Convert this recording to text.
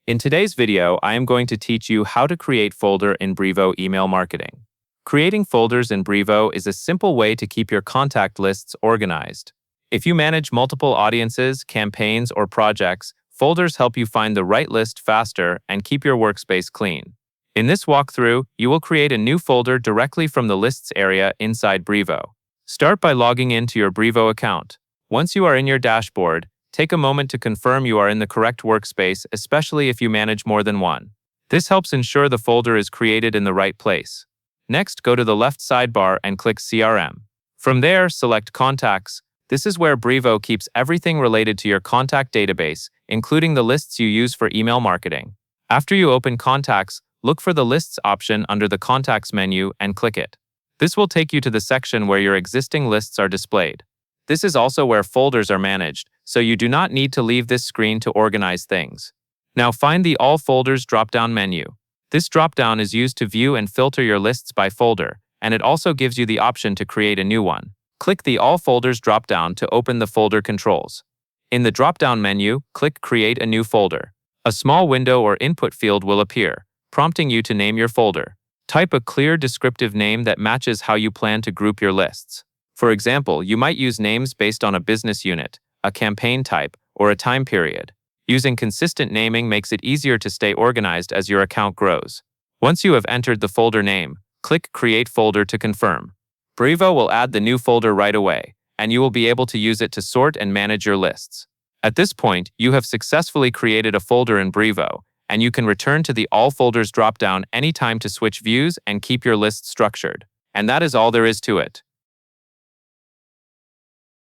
In today's video, I am going to teach you how to create folder in Brevo email marketing. Creating folders in Brevo is a simple way to keep your contact lists organized. If you manage multiple audiences, campaigns, or projects, folders help you find the right list faster and keep your workspace clean. In this walkthrough, you will create a new folder directly from the Lists area inside Brevo. Start by logging into your Brevo account. Once you are in your dashboard, take a moment to confirm you are in the correct workspace, especially if you manage more than one. This helps ensure the folder is created in the right place. Next, go to the left sidebar and click CRM. From there, select Contacts. This is where Brevo keeps everything related to your contact database, including the lists you use for email marketing. After you open Contacts, look for the Lists option under the Contacts menu and click it. This will take you to the section where your existing lists are displayed. This is also where folders are managed, so you do not need to leave this screen to organize things. Now find the All Folders drop-down menu. This drop-down is used to view and filter your lists by folder, and it also gives you the option to create a new one. Click the All Folders drop-down to open the folder controls. In the drop-down menu, click Create a new folder. A small window or input field will appear, prompting you to name your folder. Type a clear descriptive name that matches how you plan to group your lists. For example, you might use names based on a business unit, a campaign type, or a time period. Using consistent naming makes it easier to stay organized as your account grows. Once you have entered the folder name, click Create Folder to confirm. Brevo will add the new folder right away, and you will be able to use it to sort and manage your lists. At this point, you have successfully created a folder in Brevo, and you can return to the All Folders drop-down anytime to switch views and keep your list structured. And that is all there is to it.